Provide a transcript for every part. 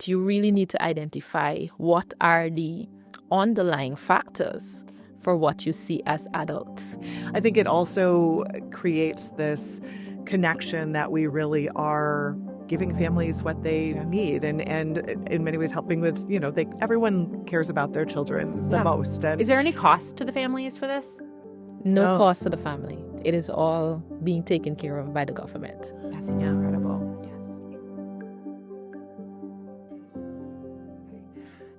You really need to identify what are the underlying factors for what you see as adults. I think it also creates this connection that we really are giving families what they need and in many ways helping with, everyone cares about their children the most. And is there any cost to the families for this? No cost to the family. It is all being taken care of by the government. That's incredible.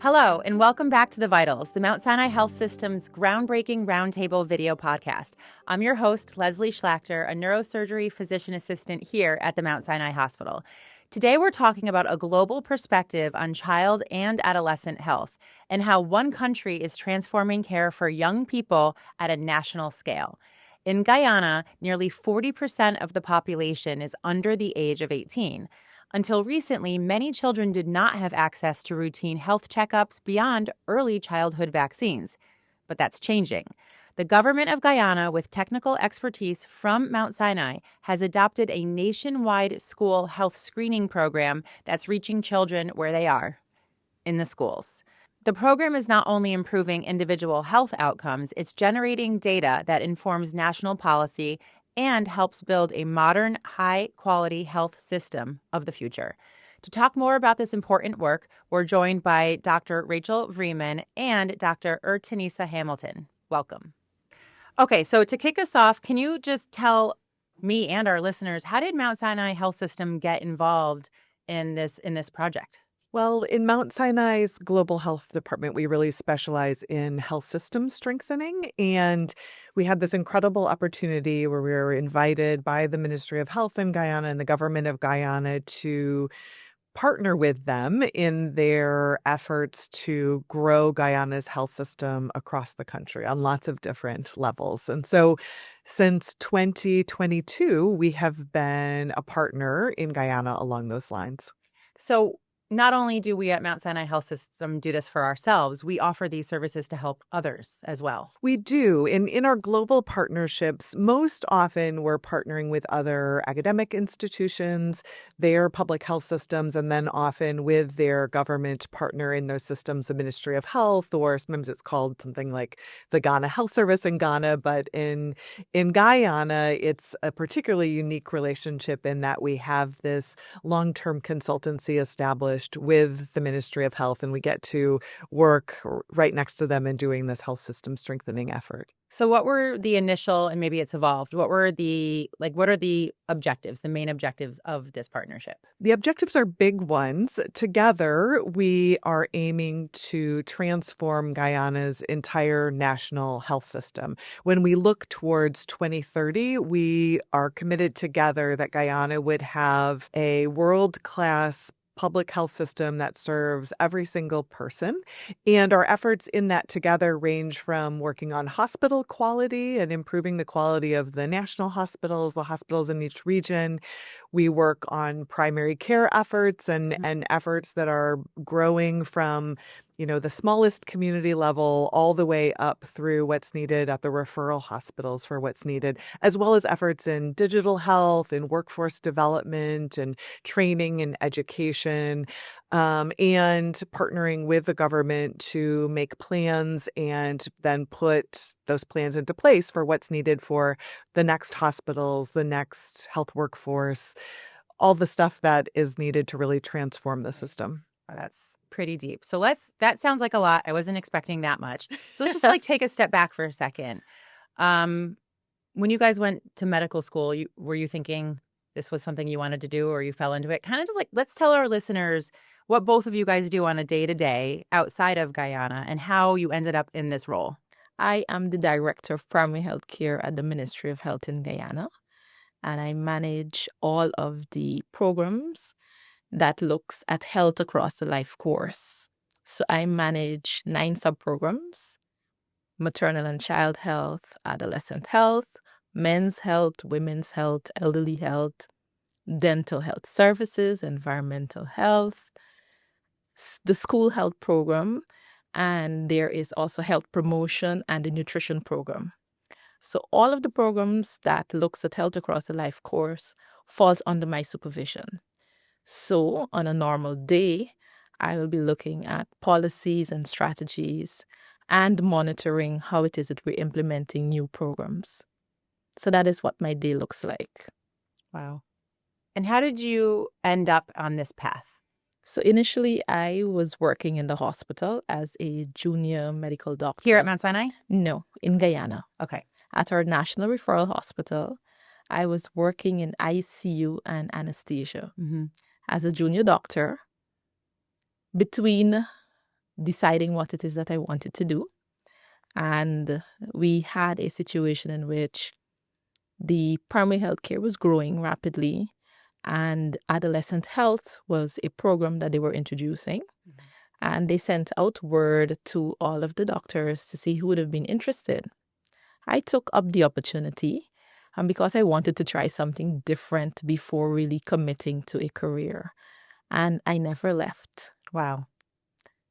Hello, and welcome back to The Vitals, the Mount Sinai Health System's groundbreaking roundtable video podcast. I'm your host, Leslie Schlachter, a neurosurgery physician assistant here at the Mount Sinai Hospital. Today, we're talking about a global perspective on child and adolescent health and how one country is transforming care for young people at a national scale. In Guyana, nearly 40% of the population is under the age of 18. Until recently, many children did not have access to routine health checkups beyond early childhood vaccines. But that's changing. The Government of Guyana, with technical expertise from Mount Sinai, has adopted a nationwide school health screening program that's reaching children where they are, in the schools. The program is not only improving individual health outcomes, it's generating data that informs national policy and helps build a modern, high-quality health system of the future. To talk more about this important work, we're joined by Dr. Rachel Vreeman and Dr. Ertenisa Hamilton. Welcome. Okay, so to kick us off, can you just tell me and our listeners, how did Mount Sinai Health System get involved in this project? Well, in Mount Sinai's Global Health Department, we really specialize in health system strengthening. And we had this incredible opportunity where we were invited by the Ministry of Health in Guyana and the Government of Guyana to partner with them in their efforts to grow Guyana's health system across the country on lots of different levels. And so since 2022, we have been a partner in Guyana along those lines. So not only do we at Mount Sinai Health System do this for ourselves, we offer these services to help others as well. We do. In our global partnerships, most often we're partnering with other academic institutions, their public health systems, and then often with their government partner in those systems, the Ministry of Health, or sometimes it's called something like the Ghana Health Service in Ghana. But in Guyana, it's a particularly unique relationship in that we have this long-term consultancy established with the Ministry of Health, and we get to work right next to them in doing this health system strengthening effort. So what were the initial, and maybe it's evolved, what are the objectives, the main objectives of this partnership? The objectives are big ones. Together, we are aiming to transform Guyana's entire national health system. When we look towards 2030, we are committed together that Guyana would have a world-class public health system that serves every single person. And our efforts in that together range from working on hospital quality and improving the quality of the national hospitals, the hospitals in each region. We work on primary care efforts and efforts that are growing from the smallest community level all the way up through what's needed at the referral hospitals for what's needed, as well as efforts in digital health and workforce development and training and education, and partnering with the government to make plans and then put those plans into place for what's needed for the next hospitals, the next health workforce, all the stuff that is needed to really transform the system. Oh, that's pretty deep. So that sounds like a lot. I wasn't expecting that much. So let's just take a step back for a second. When you guys went to medical school, were you thinking this was something you wanted to do, or you fell into it? Kind of just let's tell our listeners what both of you guys do on a day-to-day outside of Guyana and how you ended up in this role. I am the Director of Primary Health Care at the Ministry of Health in Guyana, and I manage all of the programs that looks at health across the life course. So I manage 9 sub-programs: maternal and child health, adolescent health, men's health, women's health, elderly health, dental health services, environmental health, the school health program, and there is also health promotion and the nutrition program. So all of the programs that looks at health across the life course falls under my supervision. So on a normal day, I will be looking at policies and strategies and monitoring how it is that we're implementing new programs. So that is what my day looks like. Wow. And how did you end up on this path? So initially, I was working in the hospital as a junior medical doctor. Here at Mount Sinai? No, in Guyana. Okay. At our National Referral Hospital, I was working in ICU and anesthesia as a junior doctor between deciding what it is that I wanted to do. And we had a situation in which the primary health care was growing rapidly, and adolescent health was a program that they were introducing. And they sent out word to all of the doctors to see who would have been interested. I took up the opportunity because I wanted to try something different before really committing to a career. And I never left. Wow.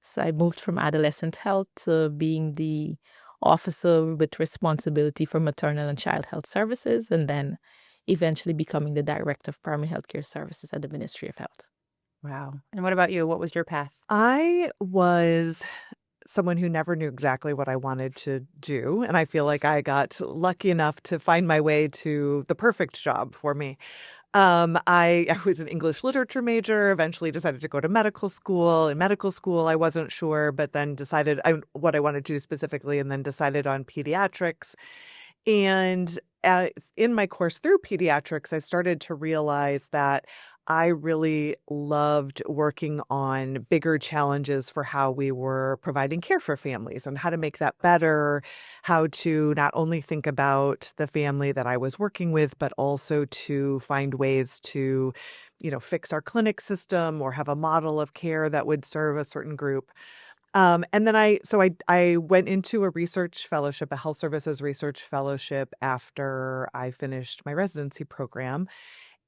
So I moved from adolescent health to being the officer with responsibility for maternal and child health services, and then eventually becoming the director of primary healthcare services at the Ministry of Health. Wow. And what about you? What was your path? I was someone who never knew exactly what I wanted to do. And I feel like I got lucky enough to find my way to the perfect job for me. I was an English literature major, eventually decided to go to medical school. In medical school, I wasn't sure, but then decided what I wanted to do specifically, and then decided on pediatrics. And in my course through pediatrics, I started to realize that I really loved working on bigger challenges for how we were providing care for families and how to make that better, how to not only think about the family that I was working with, but also to find ways to, fix our clinic system or have a model of care that would serve a certain group. And then I went into a research fellowship, a health services research fellowship after I finished my residency program,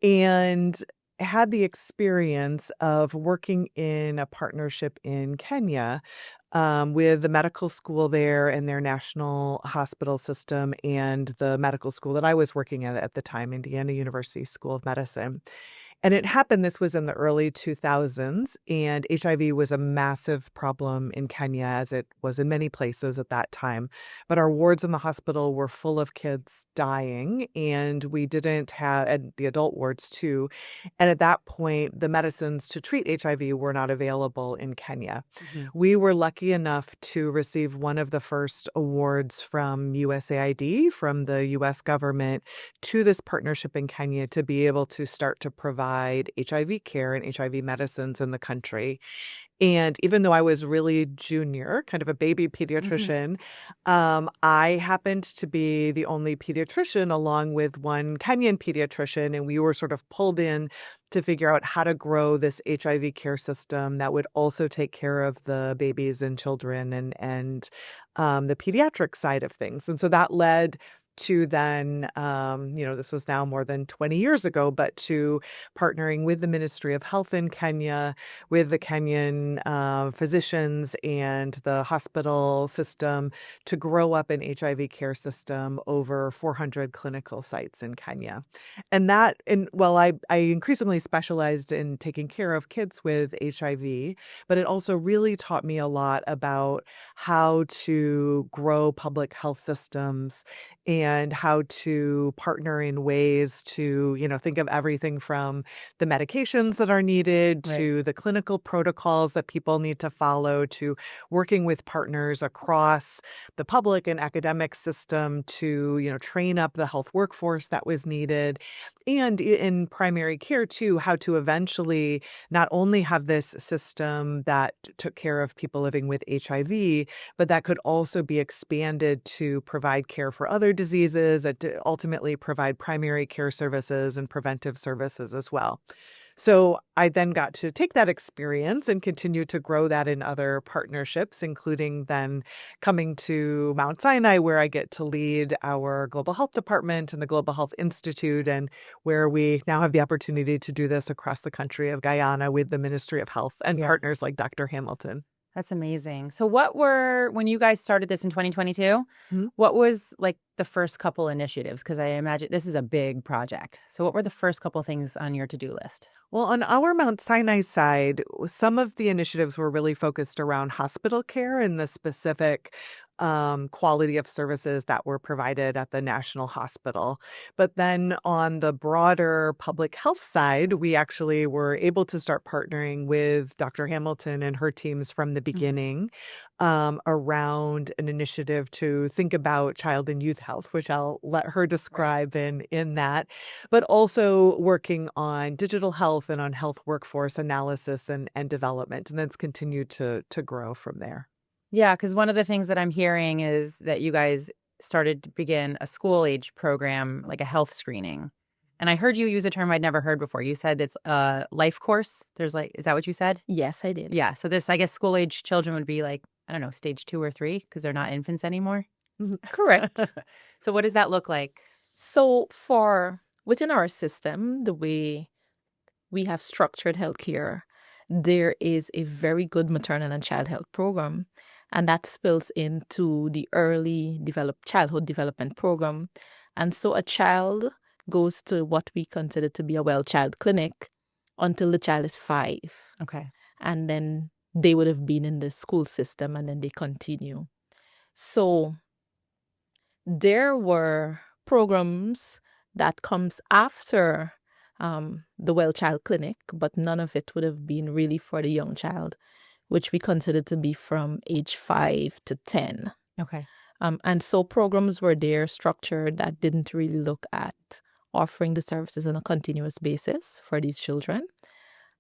and had the experience of working in a partnership in Kenya with the medical school there and their national hospital system and the medical school that I was working at the time, Indiana University School of Medicine. And it happened, this was in the early 2000s, and HIV was a massive problem in Kenya, as it was in many places at that time. But our wards in the hospital were full of kids dying, and we didn't have, and the adult wards too. And at that point, the medicines to treat HIV were not available in Kenya. We were lucky enough to receive one of the first awards from USAID, from the US government, to this partnership in Kenya to be able to start to provide HIV care and HIV medicines in the country. And even though I was really junior, kind of a baby pediatrician, I happened to be the only pediatrician along with one Kenyan pediatrician, and we were sort of pulled in to figure out how to grow this HIV care system that would also take care of the babies and children and the pediatric side of things. And so that led to then, this was now more than 20 years ago, but to partnering with the Ministry of Health in Kenya, with the Kenyan physicians and the hospital system to grow up an HIV care system over 400 clinical sites in Kenya. And I increasingly specialized in taking care of kids with HIV, but it also really taught me a lot about how to grow public health systems and how to partner in ways to, think of everything from the medications that are needed to the clinical protocols that people need to follow, to working with partners across the public and academic system to, train up the health workforce that was needed. And in primary care, too, how to eventually not only have this system that took care of people living with HIV, but that could also be expanded to provide care for other diseases, that to ultimately provide primary care services and preventive services as well. So I then got to take that experience and continue to grow that in other partnerships, including then coming to Mount Sinai, where I get to lead our global health department and the Global Health Institute, and where we now have the opportunity to do this across the country of Guyana with the Ministry of Health and partners like Dr. Hamilton. That's amazing. So when you guys started this in 2022, what was like the first couple initiatives? Because I imagine this is a big project. So what were the first couple things on your to-do list? Well, on our Mount Sinai side, some of the initiatives were really focused around hospital care and the specific quality of services that were provided at the National Hospital. But then on the broader public health side, we actually were able to start partnering with Dr. Hamilton and her teams from the beginning around an initiative to think about child and youth health, which I'll let her describe in that, but also working on digital health and on health workforce analysis and development. And that's continued to grow from there. Yeah, because one of the things that I'm hearing is that you guys started to begin a school age program, like a health screening. And I heard you use a term I'd never heard before. You said it's a life course. Is that what you said? Yes, I did. Yeah. So this, I guess, school age children would be like, I don't know, stage 2 or 3 because they're not infants anymore. Correct. So what does that look like? So within our system, the way we have structured healthcare, there is a very good maternal and child health program, and that spills into the early childhood development program. And so a child goes to what we consider to be a well child clinic until the child is 5. Okay. And then they would have been in the school system, and then they continue. So there were programs that comes after the well child clinic, but none of it would have been really for the young child, which we consider to be from age 5 to 10. Okay. And so programs were there structured that didn't really look at offering the services on a continuous basis for these children.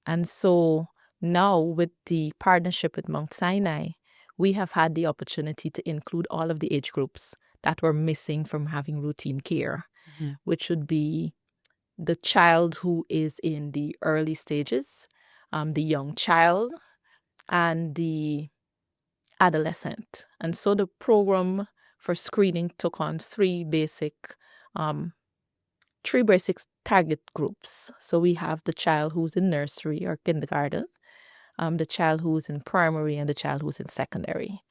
And so now with the partnership with Mount Sinai, we have had the opportunity to include all of the age groups that were missing from having routine care, which would be the child who is in the early stages, the young child, and the adolescent. And so the program for screening took on three basic target groups. So we have the child who's in nursery or kindergarten, the child who's in primary, and the child who's in secondary.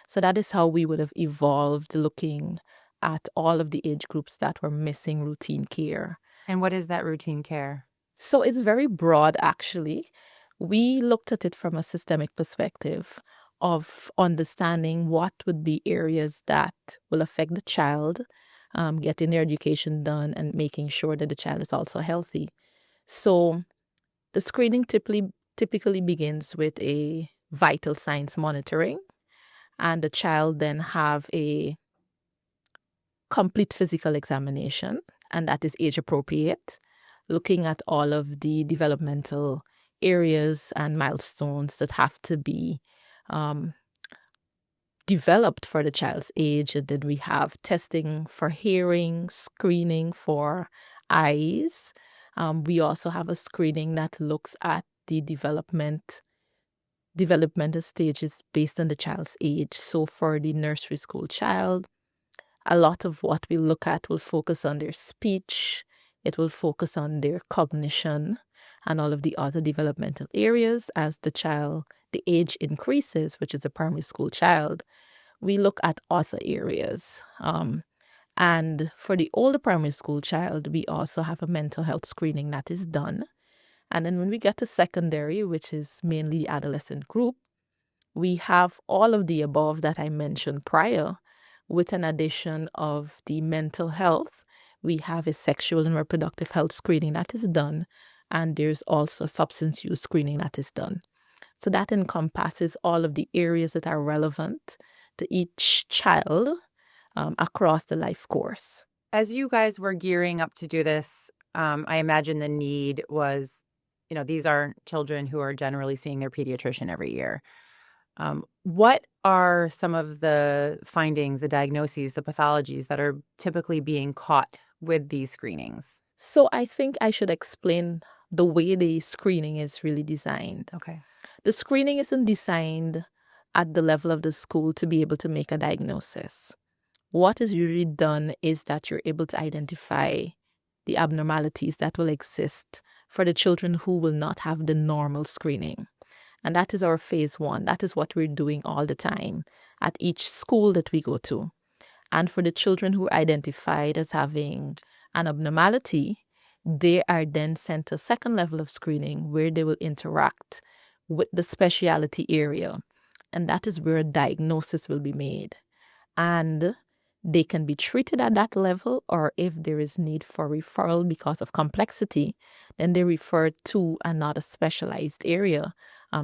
So that is how we would have evolved, looking at all of the age groups that were missing routine care. And what is that routine care? So it's very broad, actually. We looked at it from a systemic perspective of understanding what would be areas that will affect the child, getting their education done and making sure that the child is also healthy. So the screening typically begins with a vital signs monitoring, and the child then have a complete physical examination, and that is age appropriate, looking at all of the developmental areas and milestones that have to be developed for the child's age. And then we have testing for hearing, screening for eyes. We also have a screening that looks at the developmental stages based on the child's age. So for the nursery school child, a lot of what we look at will focus on their speech, it will focus on their cognition and all of the other developmental areas. As the age increases, which is a primary school child, we look at other areas. And for the older primary school child, we also have a mental health screening that is done. And then when we get to secondary, which is mainly the adolescent group, we have all of the above that I mentioned prior, with an addition of the mental health. We have a sexual and reproductive health screening that is done, and there's also substance use screening that is done. So that encompasses all of the areas that are relevant to each child across the life course. As you guys were gearing up to do this, I imagine the need was, these are children who are generally seeing their pediatrician every year. What are some of the findings, the diagnoses, the pathologies that are typically being caught with these screenings? So I think I should explain the way the screening is really designed. Okay. The screening isn't designed at the level of the school to be able to make a diagnosis. What is usually done is that you're able to identify the abnormalities that will exist for the children who will not have the normal screening. And that is our phase 1. That is what we're doing all the time at each school that we go to. And for the children who are identified as having an abnormality, they are then sent to a second level of screening where they will interact with the specialty area. And that is where a diagnosis will be made. And they can be treated at that level, or if there is need for referral because of complexity, then they refer to another specialized area,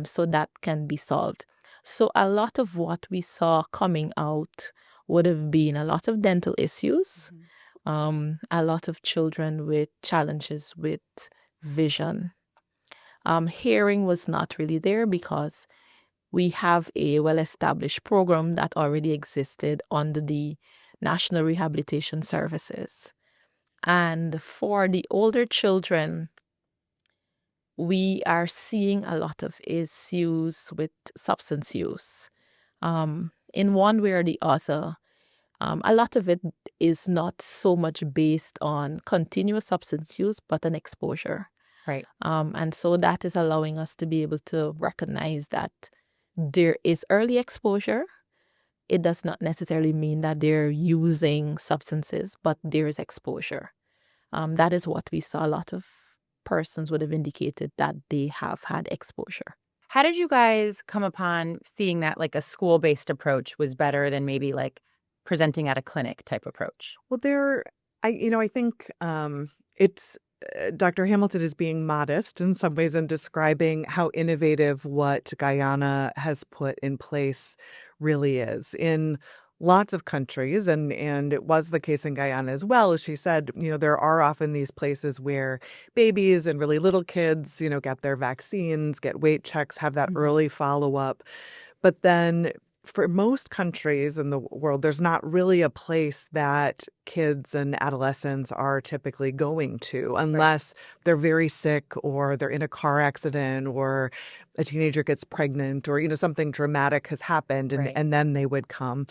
so that can be solved. So a lot of what we saw coming out would have been a lot of dental issues, a lot of children with challenges with vision. Hearing was not really there because we have a well-established program that already existed under the National Rehabilitation Services. And for the older children, we are seeing a lot of issues with substance use. In one way or the other, a lot of it is not so much based on continuous substance use, but an exposure. Right. And so that is allowing us to be able to recognize that there is early exposure. It does not necessarily mean that they're using substances, but there is exposure. That is what we saw. A lot of persons would have indicated that they have had exposure. How did you guys come upon seeing that like a school-based approach was better than maybe like presenting at a clinic type approach? Well, I think it's Dr. Hamilton is being modest in some ways in describing how innovative what Guyana has put in place really is. In lots of countries, and it was the case in Guyana as well, as she said, there are often these places where babies and really little kids, get their vaccines, get weight checks, have that early follow-up. But then for most countries in the world, there's not really a place that kids and adolescents are typically going to unless they're very sick or they're in a car accident or a teenager gets pregnant or, something dramatic has happened and then they would come.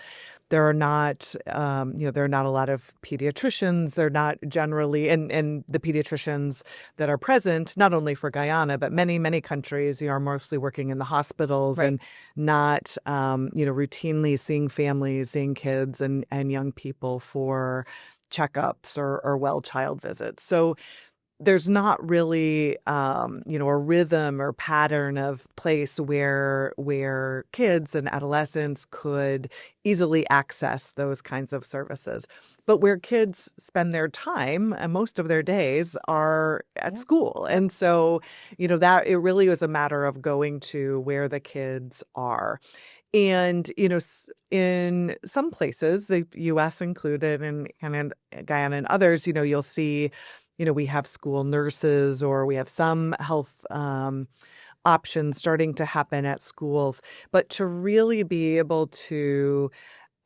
There are not, there are not a lot of pediatricians. They're not generally, and the pediatricians that are present, not only for Guyana, but many, many countries, are mostly working in the hospitals and not, routinely seeing families, seeing kids and young people for checkups or well child visits. So there's not really, a rhythm or pattern of place where kids and adolescents could easily access those kinds of services. But where kids spend their time and most of their days are at school. And so, that it really was a matter of going to where the kids are. And, in some places, the U.S. included and in Guyana and others, you'll see we have school nurses or we have some health options starting to happen at schools. But to really be able to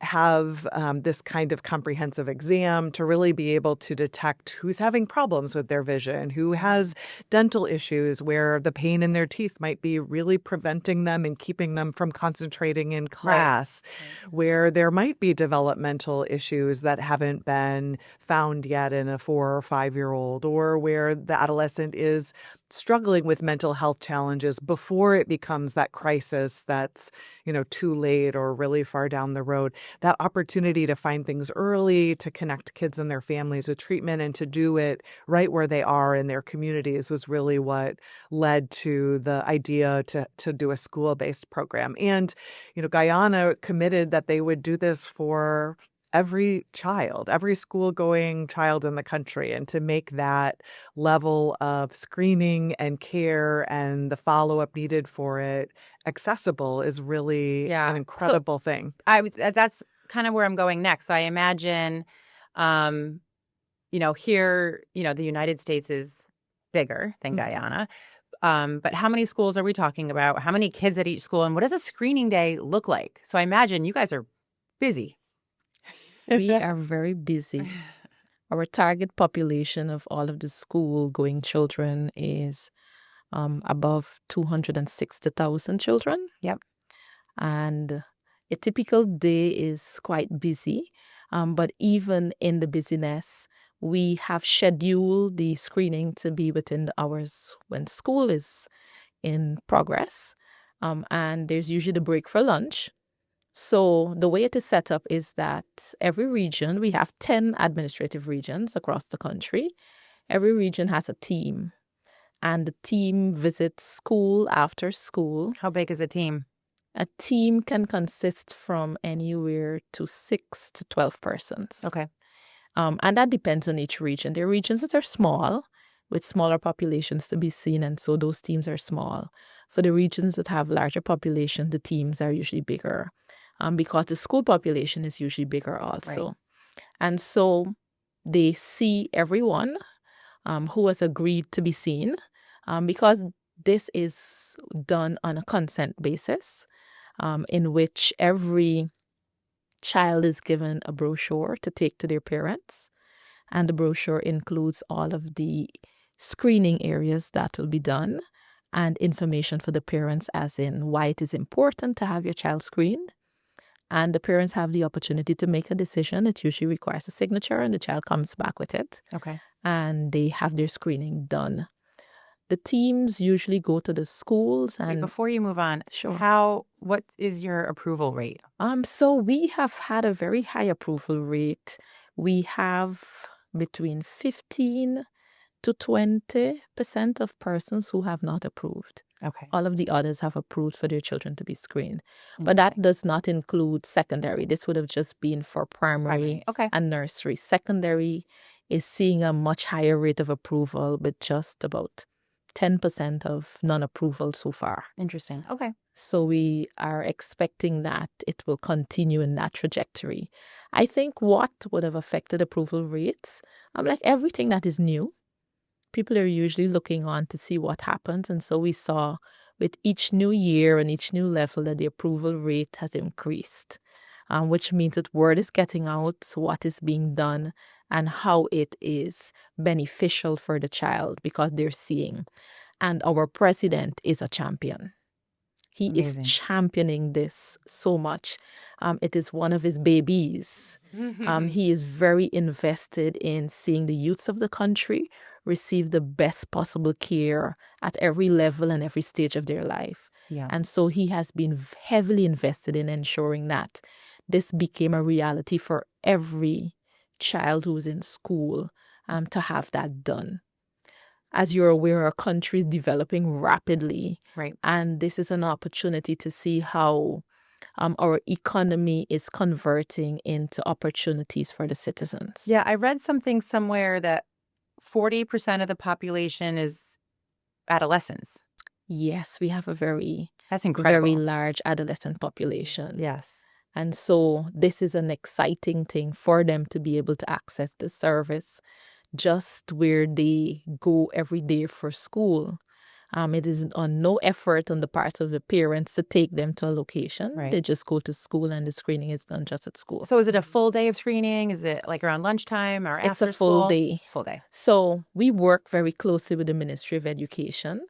have this kind of comprehensive exam, to really be able to detect who's having problems with their vision, who has dental issues where the pain in their teeth might be really preventing them and keeping them from concentrating in class, where there might be developmental issues that haven't been found yet in a 4 or 5-year-old, or where the adolescent is struggling with mental health challenges before it becomes that crisis that's, too late or really far down the road. That opportunity to find things early, to connect kids and their families with treatment and to do it right where they are in their communities was really what led to the idea to do a school-based program. And, Guyana committed that they would do this for every child, every school-going child in the country, and to make that level of screening and care and the follow-up needed for it accessible is really an incredible thing. That's kind of where I'm going next. So I imagine, here, the United States is bigger than Guyana. But how many schools are we talking about? How many kids at each school? And what does a screening day look like? So I imagine you guys are busy. We are very busy. Our target population of all of the school-going children is above 260,000 children. Yep. And a typical day is quite busy. But even in the busyness, we have scheduled the screening to be within the hours when school is in progress. And there's usually the break for lunch. So the way it is set up is that every region, we have 10 administrative regions across the country. Every region has a team, and the team visits school after school. How big is a team? A team can consist from anywhere to 6 to 12 persons. Okay. And that depends on each region. There are regions that are small, with smaller populations to be seen, and so those teams are small. For the regions that have larger population, the teams are usually bigger, because the school population is usually bigger also. Right. And so they see everyone who has agreed to be seen, because this is done on a consent basis, in which every child is given a brochure to take to their parents. And the brochure includes all of the screening areas that will be done and information for the parents, as in why it is important to have your child screened. And the parents have the opportunity to make a decision. It usually requires a signature, and the child comes back with it. Okay. And they have their screening done. The teams usually go to the schools. Wait, And before you move on, sure. what is your approval rate? So we have had a very high approval rate. We have between 15 to 20% of persons who have not approved. Okay. All of the others have approved for their children to be screened. But that does not include secondary. This would have just been for primary. Okay. And nursery. Secondary is seeing a much higher rate of approval, but just about 10% of non-approval so far. Interesting. Okay. So we are expecting that it will continue in that trajectory. I think what would have affected approval rates, like everything that is new, people are usually looking on to see what happens. And so we saw with each new year and each new level that the approval rate has increased, which means that word is getting out, what is being done, and how it is beneficial for the child, because they're seeing. And our president is a champion. He Amazing. is championing this so much. It is one of his babies. He is very invested in seeing the youths of the country receive the best possible care at every level and every stage of their life. Yeah. And so he has been heavily invested in ensuring that this became a reality for every child who's in school, to have that done. As you're aware, our country is developing rapidly. Right. And this is an opportunity to see how our economy is converting into opportunities for the citizens. Yeah, I read something somewhere that 40% of the population is adolescents. Yes, we have a That's incredible. very large adolescent population. Yes. And so this is an exciting thing for them to be able to access the service just where they go every day for school. It is on no effort on the part of the parents to take them to a location. Right. They just go to school, and the screening is done just at school. So is it a full day of screening? Is it like around lunchtime or after It's a full school? day. Full day. So we work very closely with the Ministry of Education,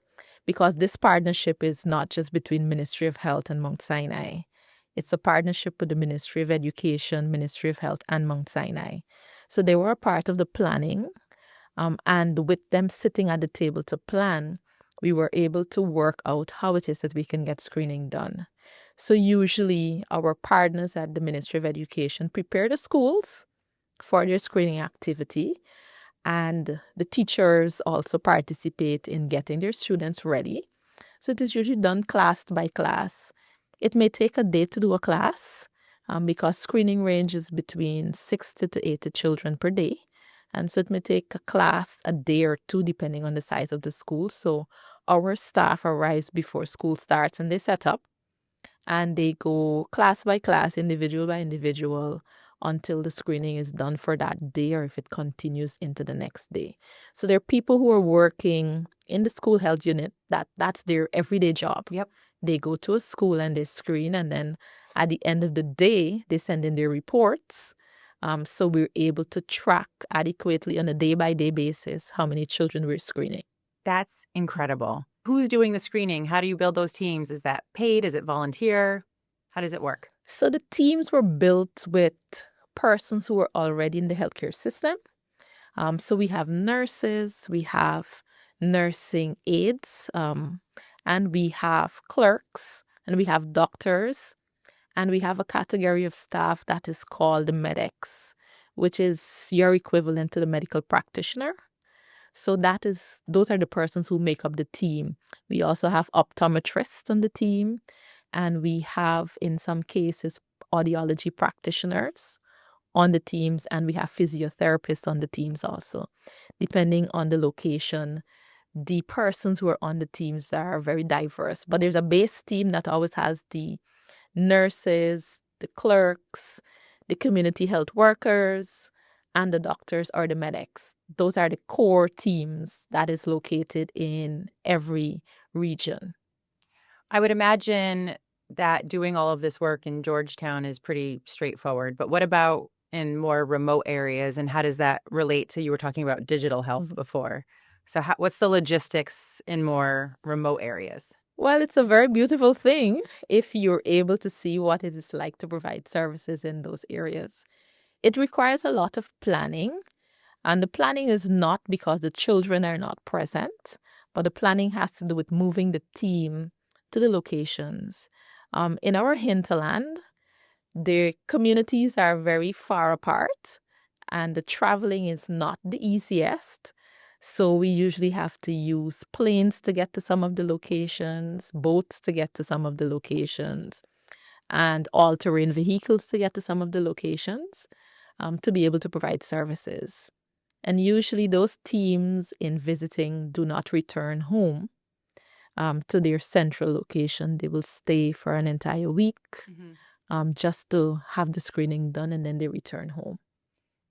because this partnership is not just between Ministry of Health and Mount Sinai. It's a partnership with the Ministry of Education, Ministry of Health, and Mount Sinai. So they were a part of the planning, and with them sitting at the table to plan, we were able to work out how it is that we can get screening done. So usually our partners at the Ministry of Education prepare the schools for their screening activity, and the teachers also participate in getting their students ready. So it is usually done class by class. It may take a day to do a class, because screening ranges between 60 to 80 children per day. And so it may take a class a day or two, depending on the size of the school. So our staff arrives before school starts, and they set up, and they go class by class, individual by individual, until the screening is done for that day, or if it continues into the next day. So there are people who are working in the school health unit. That's their everyday job. Yep. They go to a school and they screen, and then at the end of the day, they send in their reports. So we're able to track adequately on a day-by-day basis how many children we're screening. That's incredible. Who's doing the screening? How do you build those teams? Is that paid? Is it volunteer? How does it work? So the teams were built with persons who are already in the healthcare system. So we have nurses, we have nursing aides, and we have clerks, and we have doctors, And we have a category of staff that is called the medics, which is your equivalent to the medical practitioner. So those are the persons who make up the team. We also have optometrists on the team, and we have, in some cases, audiology practitioners on the teams, and we have physiotherapists on the teams also. Depending on the location, the persons who are on the teams are very diverse. But there's a base team that always has the nurses, the clerks, the community health workers, and the doctors or the medics. Those are the core teams that is located in every region. I would imagine that doing all of this work in Georgetown is pretty straightforward. But what about in more remote areas, and how does that relate to, you were talking about digital health before? So what's the logistics in more remote areas? Well, it's a very beautiful thing if you're able to see what it is like to provide services in those areas. It requires a lot of planning, and the planning is not because the children are not present, but the planning has to do with moving the team to the locations. In our hinterland, the communities are very far apart, and the traveling is not the easiest. So we usually have to use planes to get to some of the locations, boats to get to some of the locations, and all-terrain vehicles to get to some of the locations to be able to provide services. And usually those teams in visiting do not return home to their central location. They will stay for an entire week just to have the screening done, and then they return home.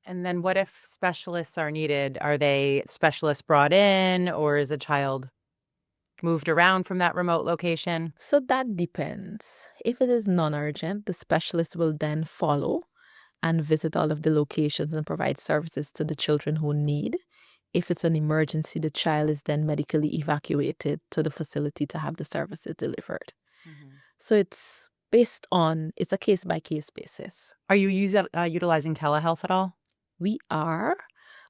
And then what if specialists are needed? Are they specialists brought in, or is a child moved around from that remote location? So that depends. If it is non-urgent, the specialist will then follow and visit all of the locations and provide services to the children who need. If it's an emergency, the child is then medically evacuated to the facility to have the services delivered. So it's a case-by-case basis. Are you utilizing telehealth at all? We are,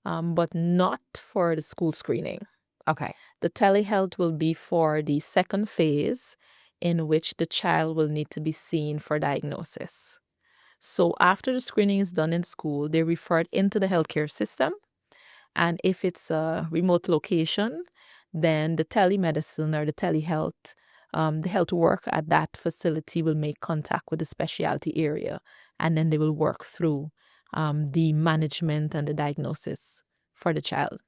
but not for the school screening. Okay. The telehealth will be for the second phase, in which the child will need to be seen for diagnosis. So after the screening is done in school, they're referred into the healthcare system. And if it's a remote location, then the telemedicine or the telehealth, the health worker at that facility will make contact with the specialty area, and then they will work through the management and the diagnosis for the child.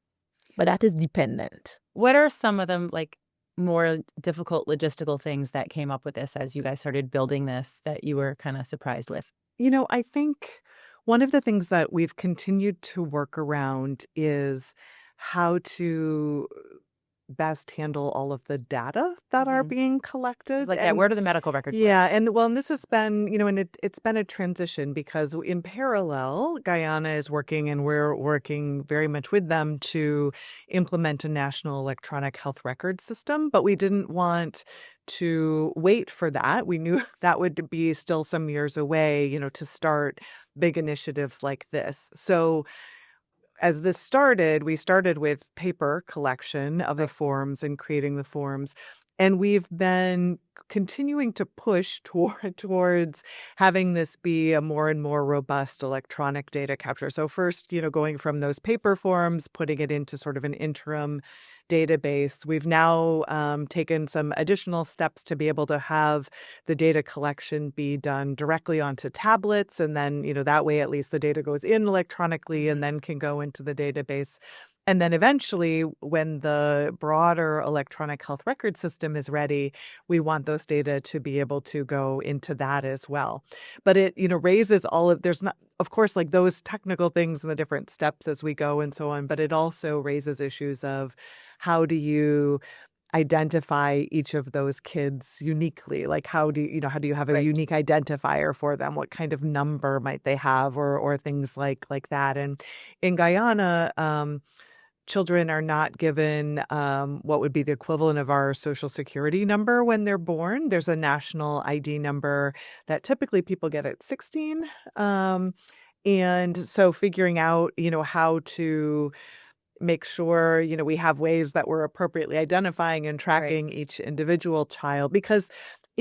But that is dependent. What are some of them, like, more difficult logistical things that came up with this as you guys started building this that you were kind of surprised with? I think one of the things that we've continued to work around is how to best handle all of the data that are being collected. It's like that. Where do the medical records live? Yeah. And this has been, and it's been a transition because in parallel, Guyana is working, and we're working very much with them to implement a national electronic health record system. But we didn't want to wait for that. We knew that would be still some years away, to start big initiatives like this. So as this started, we started with paper collection of the forms and creating the forms. And we've been continuing to push towards having this be a more and more robust electronic data capture. So first, going from those paper forms, putting it into sort of an interim database. We've now taken some additional steps to be able to have the data collection be done directly onto tablets. And then, that way, at least the data goes in electronically and then can go into the database. And then eventually, when the broader electronic health record system is ready, we want those data to be able to go into that as well. But it, raises there's not, of course, like those technical things and the different steps as we go and so on, but it also raises issues of how do you identify each of those kids uniquely? Like how do you have a Right. unique identifier for them? What kind of number might they have, or things like that? And in Guyana, children are not given what would be the equivalent of our Social Security number when they're born. There's a national ID number that typically people get at 16. And so figuring out, how to make sure, we have ways that we're appropriately identifying and tracking each individual child. Because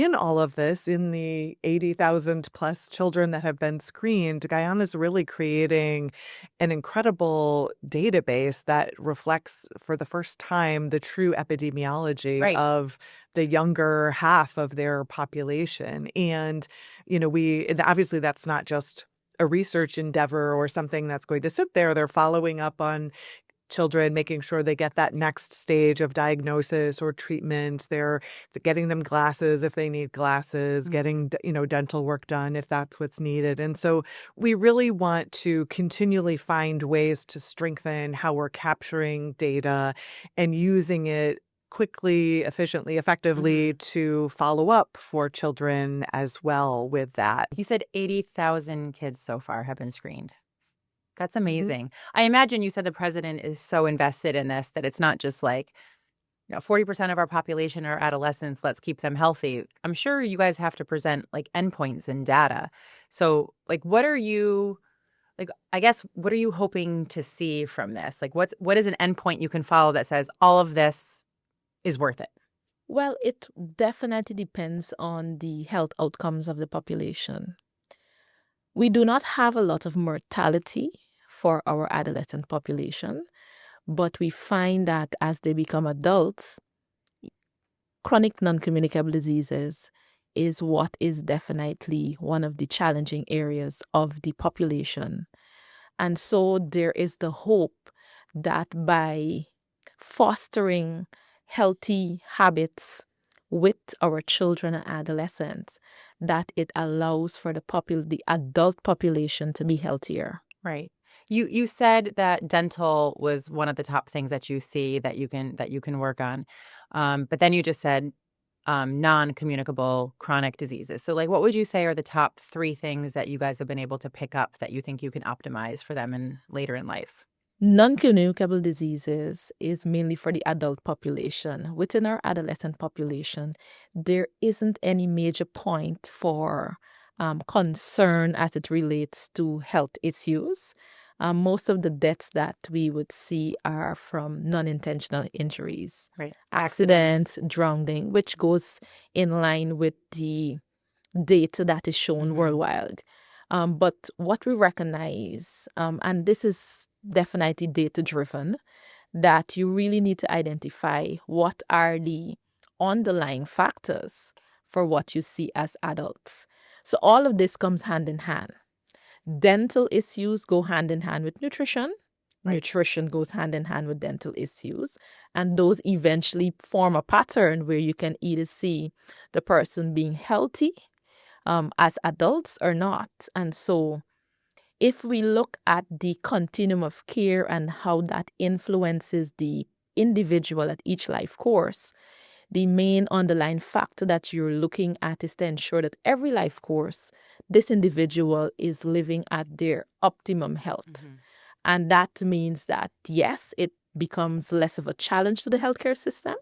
in all of this, in the 80,000 plus children that have been screened, Guyana is really creating an incredible database that reflects for the first time the true epidemiology Right. of the younger half of their population. And, and obviously that's not just a research endeavor or something that's going to sit there. They're following up on children, making sure they get that next stage of diagnosis or treatment. They're getting them glasses if they need glasses, getting, dental work done if that's what's needed. And so we really want to continually find ways to strengthen how we're capturing data and using it quickly, efficiently, effectively to follow up for children as well with that. You said 80,000 kids so far have been screened. That's amazing. I imagine you said the president is so invested in this that it's not just like, 40% of our population are adolescents. Let's keep them healthy. I'm sure you guys have to present like endpoints and data. So like, what are you hoping to see from this? Like, what is an endpoint you can follow that says all of this is worth it? Well, it definitely depends on the health outcomes of the population. We do not have a lot of mortality for our adolescent population, but we find that as they become adults, chronic non-communicable diseases is what is definitely one of the challenging areas of the population. And so there is the hope that by fostering healthy habits with our children and adolescents, that it allows for the adult population to be healthier. Right. You said that dental was one of the top things that you see that you can work on, but then you just said non-communicable chronic diseases. So, like, what would you say are the top 3 things that you guys have been able to pick up that you think you can optimize for them later in life? Non-communicable diseases is mainly for the adult population. Within our adolescent population, there isn't any major point for concern as it relates to health issues. Most of the deaths that we would see are from non-intentional injuries, right? Accidents, drowning, which goes in line with the data that is shown worldwide. But what we recognize, and this is definitely data-driven, that you really need to identify what are the underlying factors for what you see as adults. So all of this comes hand in hand. Dental issues go hand in hand with nutrition. Right. Nutrition goes hand in hand with dental issues. And those eventually form a pattern where you can either see the person being healthy as adults or not. And so if we look at the continuum of care and how that influences the individual at each life course, the main underlying factor that you're looking at is to ensure that every life course, this individual is living at their optimum health. And that means that, yes, it becomes less of a challenge to the healthcare system.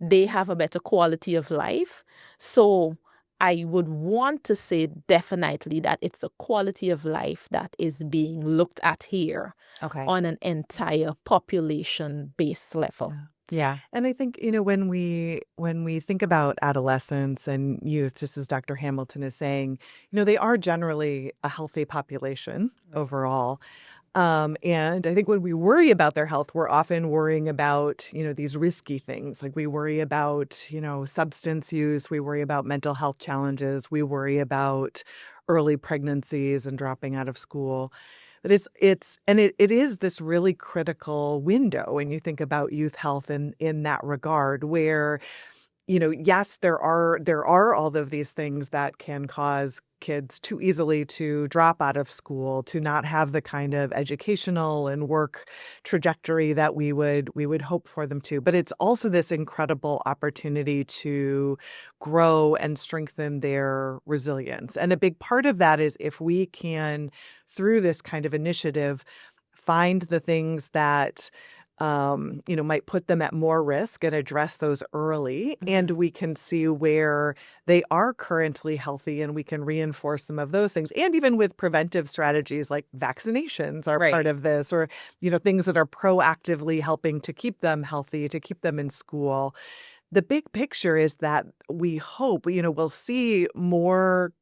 They have a better quality of life. So I would want to say definitely that it's the quality of life that is being looked at here on an entire population-based level. Yeah. And I think, when we think about adolescents and youth, just as Dr. Hamilton is saying, they are generally a healthy population overall. And I think when we worry about their health, we're often worrying about, these risky things. Like we worry about, substance use. We worry about mental health challenges. We worry about early pregnancies and dropping out of school. But it is this really critical window when you think about youth health in that regard where, yes, there are all of these things that can cause kids too easily to drop out of school, to not have the kind of educational and work trajectory that we would hope for them to. But it's also this incredible opportunity to grow and strengthen their resilience. And a big part of that is if we can, through this kind of initiative, find the things that might put them at more risk and address those early. And we can see where they are currently healthy and we can reinforce some of those things. And even with preventive strategies like vaccinations are part of this, or, things that are proactively helping to keep them healthy, to keep them in school. the big picture is that we hope, we'll see more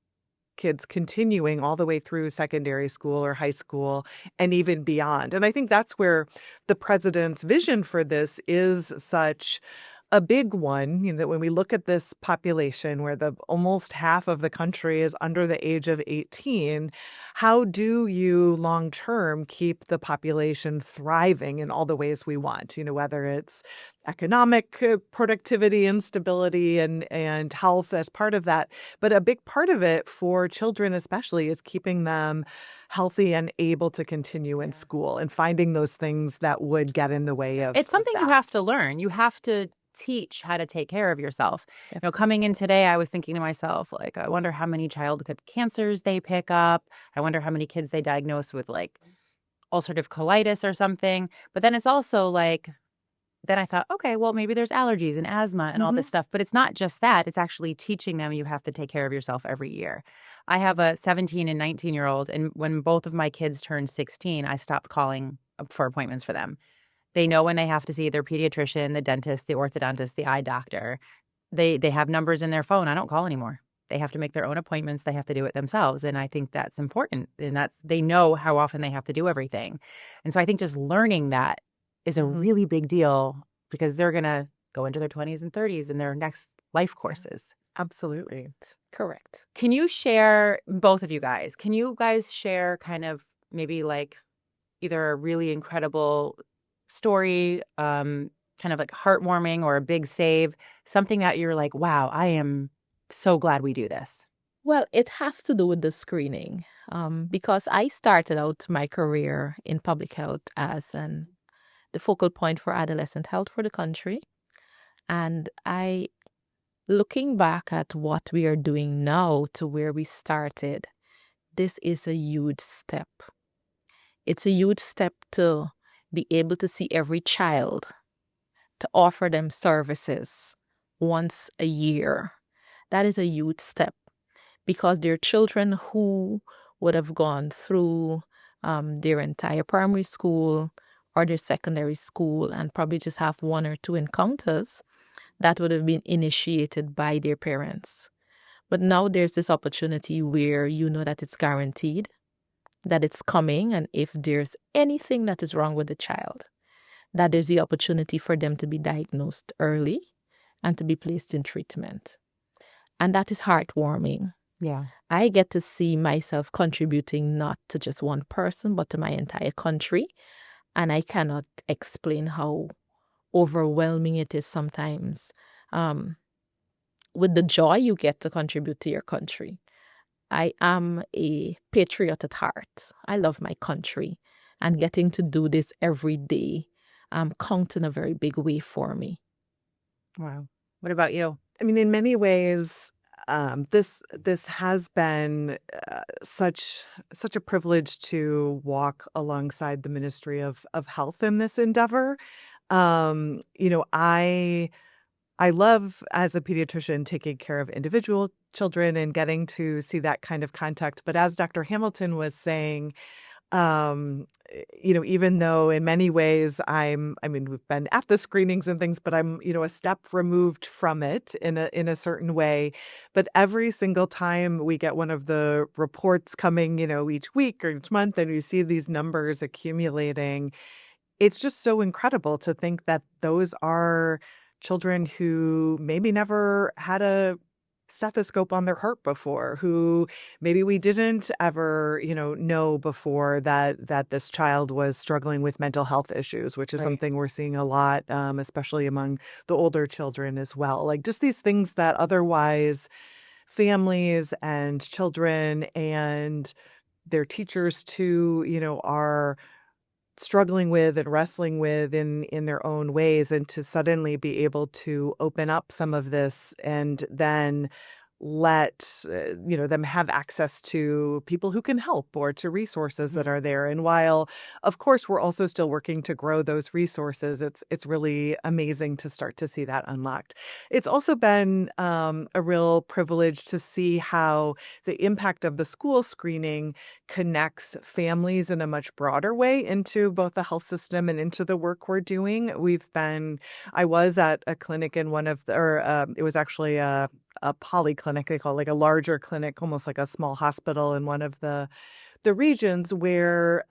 kids continuing all the way through secondary school or high school and even beyond. And I think that's where the president's vision for this is such a big one, that when we look at this population where the almost half of the country is under the age of 18, how do you long term keep the population thriving in all the ways we want? Whether it's economic productivity and stability and health as part of that. But a big part of it for children especially is keeping them healthy and able to continue in school and finding those things that would get in the way of It's something that. you have to learn. You have to teach how to take care of yourself. Coming in today, I was thinking to myself, like, I wonder how many childhood cancers they pick up. I wonder how many kids they diagnose with like ulcerative colitis or something. But then it's also like, then I thought, okay, well, maybe there's allergies and asthma and all this stuff. But it's not just that. It's actually teaching them you have to take care of yourself every year. I have a 17 and 19-year-old. And when both of my kids turned 16, I stopped calling for appointments for them. They know when they have to see their pediatrician, the dentist, the orthodontist, the eye doctor. They have numbers in their phone. I don't call anymore. They have to make their own appointments. They have to do it themselves. And I think that's important. And they know how often they have to do everything. And so I think just learning that is a really big deal because they're going to go into their 20s and 30s in their next life courses. Absolutely. Correct. Can you share, both of you guys, can you guys share kind of maybe like either a really incredible story, kind of like heartwarming or a big save, something that you're like, wow, I am so glad we do this? Well, it has to do with the screening because I started out my career in public health as the focal point for adolescent health for the country. And looking back at what we are doing now to where we started, this is a huge step. It's a huge step to be able to see every child, to offer them services once a year. That is a huge step because they're children who would have gone through their entire primary school or their secondary school and probably just have one or two encounters that would have been initiated by their parents. But now there's this opportunity where you know that it's guaranteed, that it's coming, and if there's anything that is wrong with the child, that there's the opportunity for them to be diagnosed early and to be placed in treatment. And that is heartwarming. Yeah. I get to see myself contributing not to just one person, but to my entire country. And I cannot explain how overwhelming it is sometimes with the joy you get to contribute to your country. I am a patriot at heart. I love my country, and getting to do this every day counts in a very big way for me. Wow. What about you? I mean, in many ways, this has been such a privilege to walk alongside the Ministry of Health in this endeavor. I love, as a pediatrician, taking care of individual children and getting to see that kind of contact. But as Dr. Hamilton was saying, even though in many ways we've been at the screenings and things, but I'm, a step removed from it in a certain way. But every single time we get one of the reports coming, each week or each month, and we see these numbers accumulating, it's just so incredible to think that those are children who maybe never had a stethoscope on their heart before, who maybe we didn't ever, know before that this child was struggling with mental health issues, which is something we're seeing a lot, especially among the older children as well. Like just these things that otherwise families and children and their teachers too, are struggling with and wrestling with in their own ways, and to suddenly be able to open up some of this and then let them have access to people who can help or to resources that are there. And while, of course, we're also still working to grow those resources, it's really amazing to start to see that unlocked. It's also been a real privilege to see how the impact of the school screening connects families in a much broader way into both the health system and into the work we're doing. I was at a clinic in one of the, or it was actually a polyclinic, they call it, like a larger clinic, almost like a small hospital in one of the regions where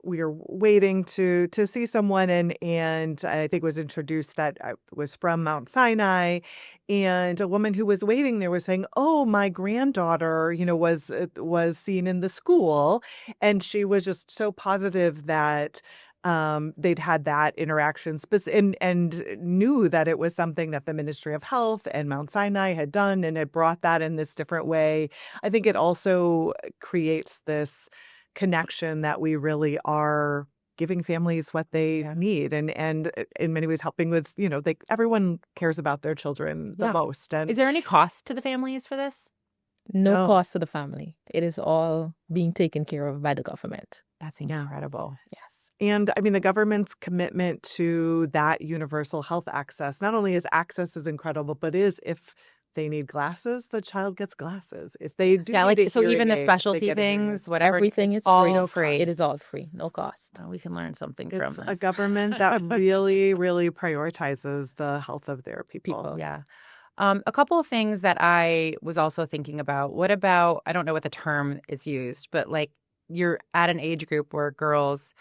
we were waiting to see someone, and I think was introduced that I was from Mount Sinai, and a woman who was waiting there was saying, "Oh, my granddaughter, was seen in the school," and she was just so positive that they'd had that interaction and knew that it was something that the Ministry of Health and Mount Sinai had done and had brought that in this different way. I think it also creates this connection that we really are giving families what they need and in many ways helping with, everyone cares about their children the most. And is there any cost to the families for this? No cost to the family. It is all being taken care of by the government. That's incredible. Yes. And I mean, the government's commitment to that universal health access, not only is access is incredible, but if they need glasses, the child gets glasses. If they do, so even the specialty things, whatever, everything is all free. It is all free, no cost. Oh, we can learn something from this. It's a government that really, really prioritizes the health of their people. Yeah. A couple of things that I was also thinking about. What about, I don't know what the term is used, but like you're at an age group where girls,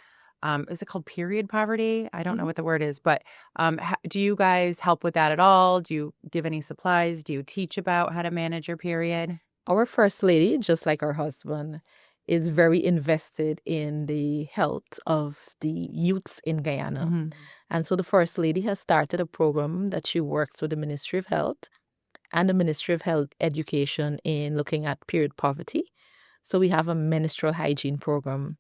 is it called period poverty? I don't know what the word is, but do you guys help with that at all? Do you give any supplies? Do you teach about how to manage your period? Our First Lady, just like her husband, is very invested in the health of the youths in Guyana. And so the First Lady has started a program that she works with the Ministry of Health and the Ministry of Health Education in looking at period poverty. So we have a menstrual hygiene program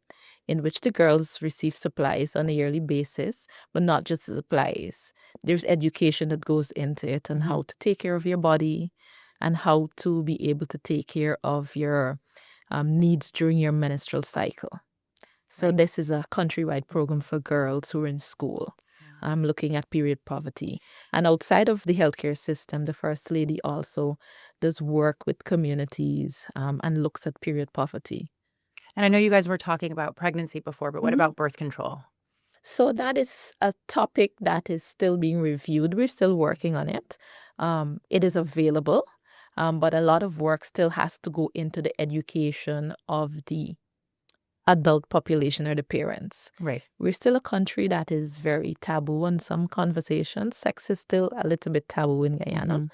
in which the girls receive supplies on a yearly basis, but not just supplies. There's education that goes into it on how to take care of your body and how to be able to take care of your needs during your menstrual cycle. So this is a countrywide program for girls who are in school. Looking at period poverty. And outside of the healthcare system, the First Lady also does work with communities and looks at period poverty. And I know you guys were talking about pregnancy before, but what about birth control? So that is a topic that is still being reviewed. We're still working on it. It is available, but a lot of work still has to go into the education of the adult population or the parents. Right. We're still a country that is very taboo on some conversations. Sex is still a little bit taboo in Guyana.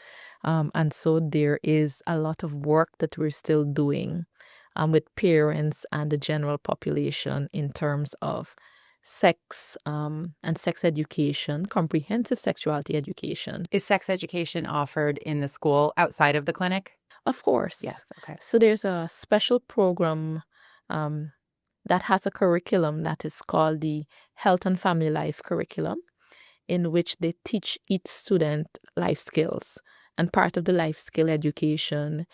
And so there is a lot of work that we're still doing with parents and the general population in terms of sex and sex education, comprehensive sexuality education. Is sex education offered in the school outside of the clinic? Of course. Yes. Okay. So there's a special program that has a curriculum that is called the Health and Family Life Curriculum, in which they teach each student life skills. And part of the life skill education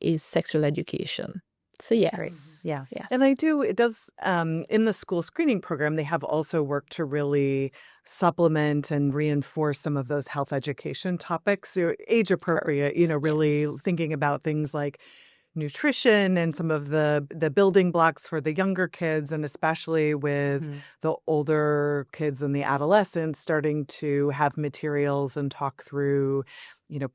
is sexual education. So yes. Great. Yeah. Yes. And it does, in the school screening program, they have also worked to really supplement and reinforce some of those health education topics, age appropriate, really thinking about things like nutrition and some of the building blocks for the younger kids, and especially with the older kids and the adolescents starting to have materials and talk through,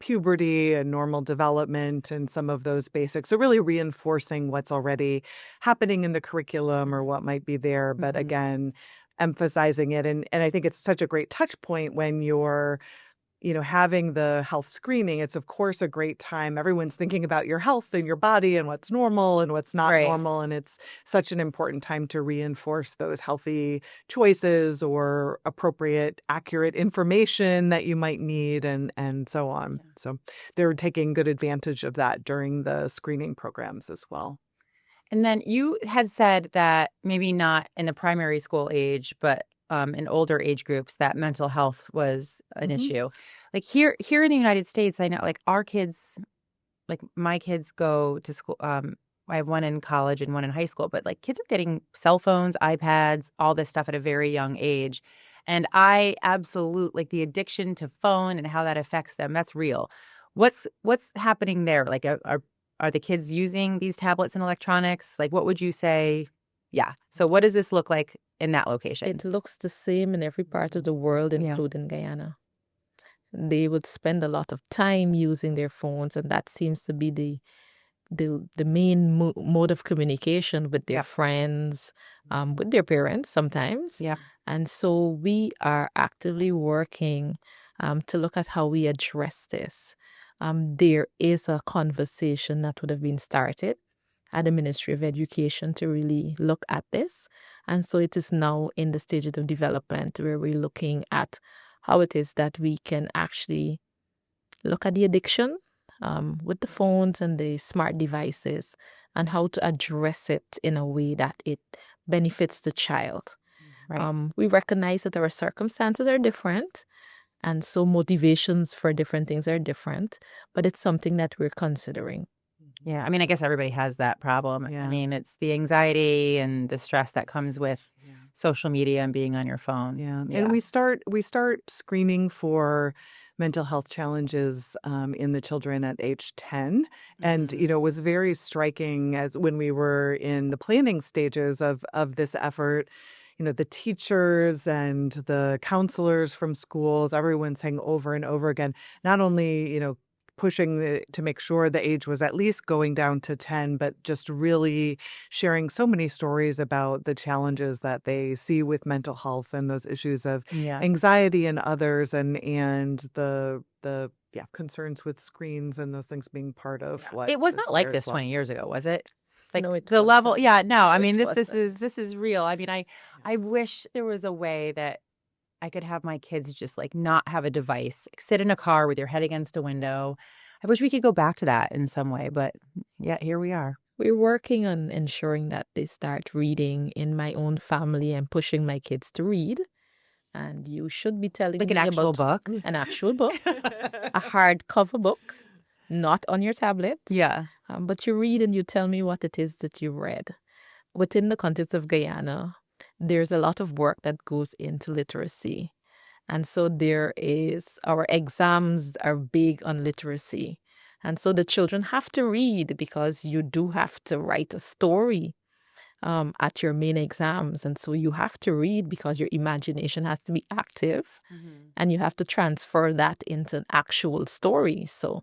puberty and normal development and some of those basics. So really reinforcing what's already happening in the curriculum or what might be there, but again, emphasizing it. And I think it's such a great touch point when you're having the health screening. It's, of course, a great time. Everyone's thinking about your health and your body and what's normal and what's not normal. And it's such an important time to reinforce those healthy choices or appropriate, accurate information that you might need and so on. Yeah. So they're taking good advantage of that during the screening programs as well. And then you had said that maybe not in the primary school age, but in older age groups, that mental health was an issue. Like here in the United States, I know like our kids like my kids go to school. I have one in college and one in high school, but like kids are getting cell phones, iPads, all this stuff at a very young age. And I absolutely like the addiction to phone and how that affects them. That's real. What's happening there? Like, are the kids using these tablets and electronics? Like, what would you say? Yeah. So what does this look like in that location? It looks the same in every part of the world, including Guyana. They would spend a lot of time using their phones, and that seems to be the main mode of communication with their friends, with their parents sometimes. Yeah. And so we are actively working to look at how we address this. There is a conversation that would have been started at the Ministry of Education to really look at this. And so it is now in the stages of development where we're looking at how it is that we can actually look at the addiction with the phones and the smart devices and how to address it in a way that it benefits the child. Right. We recognize that our circumstances are different, and so motivations for different things are different, but it's something that we're considering. Yeah. I mean, I guess everybody has that problem. Yeah. I mean, it's the anxiety and the stress that comes with social media and being on your phone. Yeah. And we start screening for mental health challenges in the children at age 10. And, it was very striking as when we were in the planning stages of this effort, the teachers and the counselors from schools, everyone saying over and over again, not only, pushing to make sure the age was at least going down to 10, but just really sharing so many stories about the challenges that they see with mental health and those issues of anxiety in others and the concerns with screens and those things being part of what it was is not like there this as well. 20 years ago, was it? Like No, it the level, wasn't. no. I mean, It this wasn't. is real. I mean, I wish there was a way that I could have my kids just like not have a device, sit in a car with your head against a window. I wish we could go back to that in some way, but yeah, here we are. We're working on ensuring that they start reading in my own family and pushing my kids to read. And you should be telling Like me an actual about book? an actual book, a hardcover book, not on your tablet. Yeah. But you read and you tell me what it is that you read. Within the context of Guyana, there's a lot of work that goes into literacy. And so our exams are big on literacy. And so the children have to read because you do have to write a story at your main exams. And so you have to read because your imagination has to be active and you have to transfer that into an actual story. So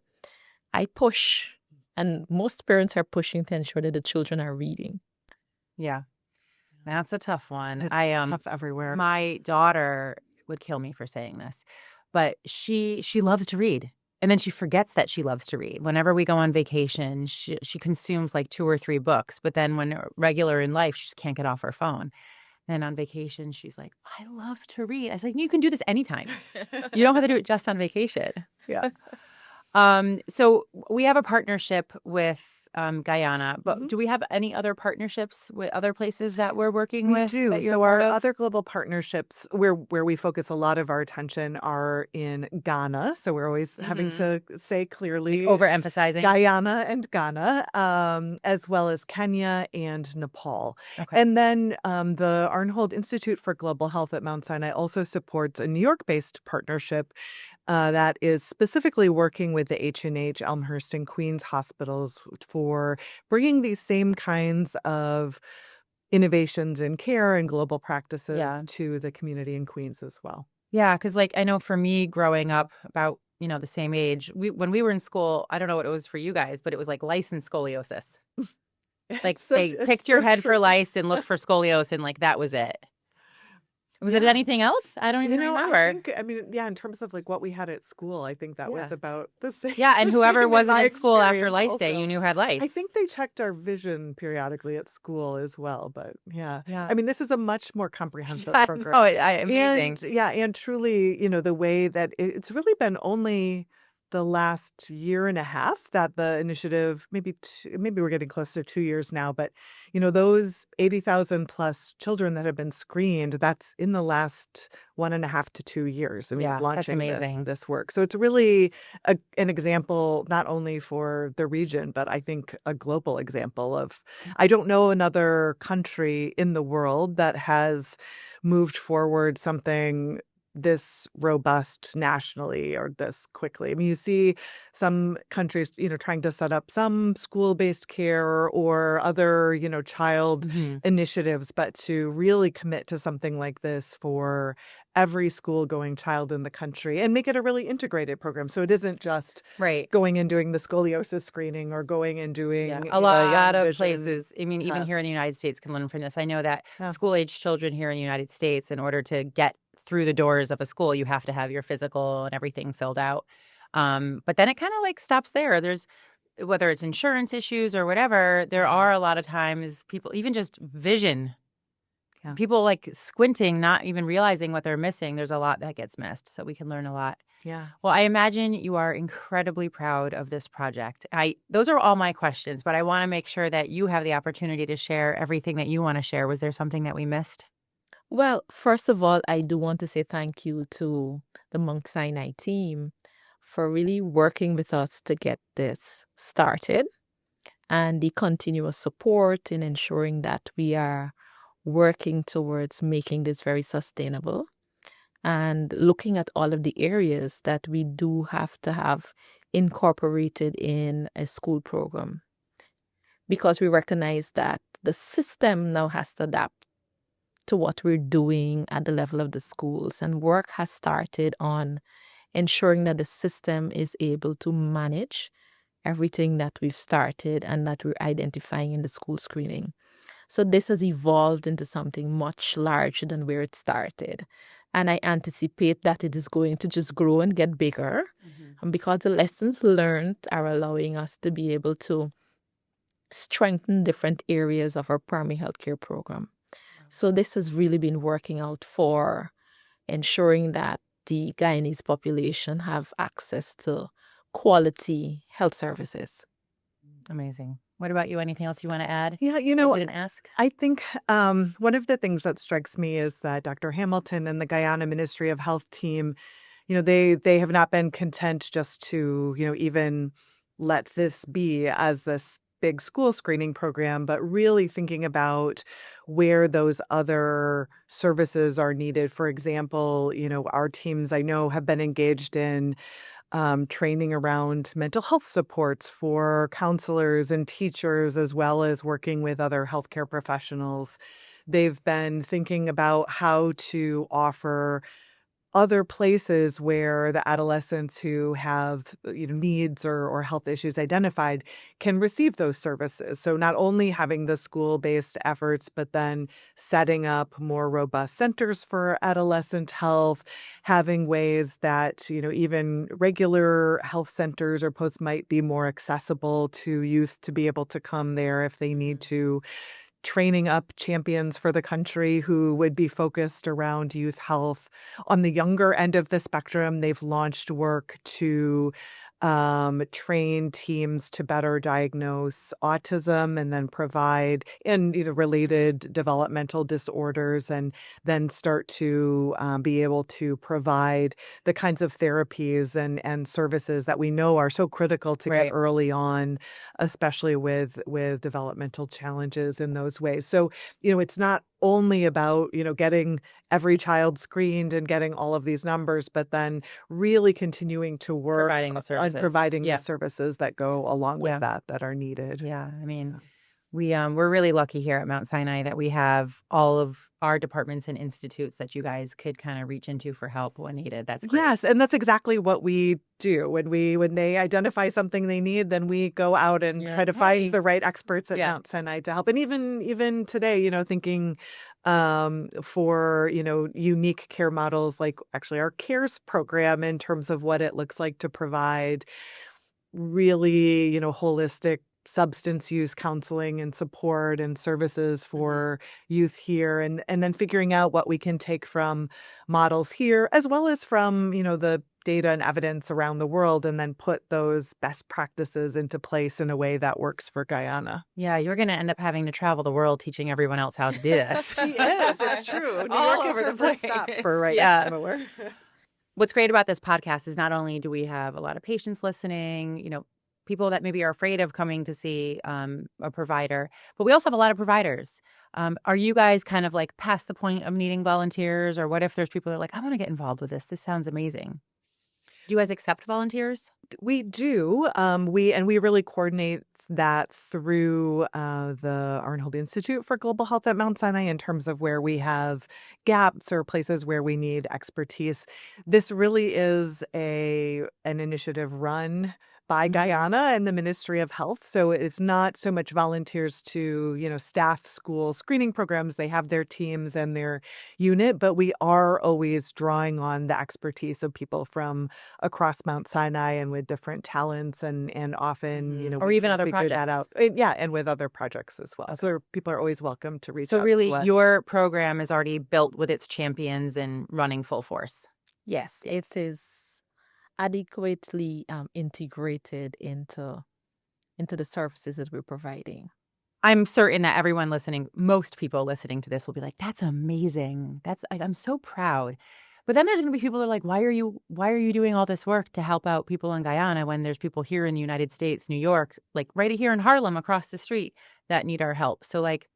I push, and most parents are pushing to ensure that the children are reading. Yeah. That's a tough one. It's tough everywhere. My daughter would kill me for saying this, but she loves to read. And then she forgets that she loves to read. Whenever we go on vacation, she consumes like 2 or 3 books. But then when regular in life, she just can't get off her phone. And on vacation, she's like, I love to read. I was like, you can do this anytime. You don't have to do it just on vacation. Yeah. So we have a partnership with Guyana, but do we have any other partnerships with other places that we're working with? We do. So our other global partnerships where we focus a lot of our attention are in Ghana. So we're always having to say clearly, overemphasizing Guyana and Ghana, as well as Kenya and Nepal. Okay. And then the Arnhold Institute for Global Health at Mount Sinai also supports a New York-based partnership that is specifically working with the H&H, Elmhurst, and Queens hospitals for bringing these same kinds of innovations in care and global practices to the community in Queens as well. Yeah, because like I know for me growing up about, the same age, when we were in school, I don't know what it was for you guys, but it was like lice and scoliosis. Like they picked your head for lice and looked for scoliosis and like that was it. Was it anything else? I don't even remember. In terms of like what we had at school, I think that was about the same. Yeah, and whoever wasn't at school after lice also. day, you knew had lice. I think they checked our vision periodically at school as well, but yeah. Yeah. I mean, this is a much more comprehensive program. Oh, amazing. And truly, the way that it's really been only the last year and a half that the initiative, maybe we're getting close to 2 years now, but those 80,000 plus children that have been screened, that's in the last 1.5 to 2 years. I mean, of Yeah, that's launching amazing. this work. So it's really an example not only for the region, but I think a global example of. I don't know another country in the world that has moved forward something this robust nationally or this quickly. I mean, you see some countries, trying to set up some school-based care or other, child initiatives, but to really commit to something like this for every school-going child in the country and make it a really integrated program. So it isn't just Right. going and doing the scoliosis screening or going and doing A lot of vision places, I mean, even here in the test. United States can learn from this. I know that Yeah. school-age children here in the United States, in order to get through the doors of a school, you have to have your physical and everything filled out. But then it kind of like stops there. There's, whether it's insurance issues or whatever, there are a lot of times people, even just vision, people like squinting, not even realizing what they're missing. There's a lot that gets missed. So we can learn a lot. Yeah. Well, I imagine you are incredibly proud of this project. Those are all my questions, but I want to make sure that you have the opportunity to share everything that you want to share. Was there something that we missed? Well, first of all, I do want to say thank you to the Mount Sinai team for really working with us to get this started and the continuous support in ensuring that we are working towards making this very sustainable and looking at all of the areas that we do have to have incorporated in a school program. Because we recognize that the system now has to adapt to what we're doing at the level of the schools, and work has started on ensuring that the system is able to manage everything that we've started and that we're identifying in the school screening. So this has evolved into something much larger than where it started. And I anticipate that it is going to just grow and get bigger. And because the lessons learned are allowing us to be able to strengthen different areas of our primary healthcare program. So this has really been working out for ensuring that the Guyanese population have access to quality health services. Amazing. What about you? Anything else you want to add? Yeah, I didn't ask. I think one of the things that strikes me is that Dr. Hamilton and the Guyana Ministry of Health team, they have not been content just to, even let this be as this big school screening program, but really thinking about where those other services are needed. For example, our teams I know have been engaged in training around mental health supports for counselors and teachers, as well as working with other healthcare professionals. They've been thinking about how to offer other places where the adolescents who have needs or health issues identified can receive those services. So not only having the school-based efforts, but then setting up more robust centers for adolescent health, having ways that even regular health centers or posts might be more accessible to youth to be able to come there if they need to. Training up champions for the country who would be focused around youth health. On the younger end of the spectrum, they've launched work to train teams to better diagnose autism and then provide related developmental disorders, and then start to be able to provide the kinds of therapies and services that we know are so critical to get early on, especially with developmental challenges in those ways. So, it's not only about, getting every child screened and getting all of these numbers, but then really continuing to work on providing the services that go along with that are needed. Yeah, I mean, we're really lucky here at Mount Sinai that we have all of our departments and institutes that you guys could kind of reach into for help when needed. That's great. Yes, and that's exactly what we do. When they identify something they need, then we go out and try to find the right experts at Mount Sinai to help. And even today, thinking for unique care models, like actually our CARES program, in terms of what it looks like to provide really holistic substance use counseling and support and services for youth here, and then figuring out what we can take from models here, as well as from the data and evidence around the world and then put those best practices into place in a way that works for Guyana. Yeah, you're going to end up having to travel the world teaching everyone else how to do this. She is. It's true. New All York over is her the first place. stop for right Yeah. now. What's great about this podcast is not only do we have a lot of patients listening, people that maybe are afraid of coming to see a provider, but we also have a lot of providers. Are you guys kind of like past the point of needing volunteers, or what if there's people that are like, I want to get involved with this? This sounds amazing. Do you guys accept volunteers? We do. We really coordinate that through the Arnhold Institute for Global Health at Mount Sinai in terms of where we have gaps or places where we need expertise. This really is an initiative run by Guyana and the Ministry of Health. So it's not so much volunteers to, staff school screening programs. They have their teams and their unit, but we are always drawing on the expertise of people from across Mount Sinai and with different talents and often, Or we even can other figure that out. projects. Yeah, and with other projects as well. Okay. So people are always welcome to reach So out really, to us. your program is already built with its champions and running full force. Yes, it is adequately integrated into the services that we're providing. I'm certain that everyone listening, most people listening to this will be like, that's amazing. I'm so proud. But then there's going to be people that are like, why are you doing all this work to help out people in Guyana when there's people here in the United States, New York, like right here in Harlem across the street that need our help? So like,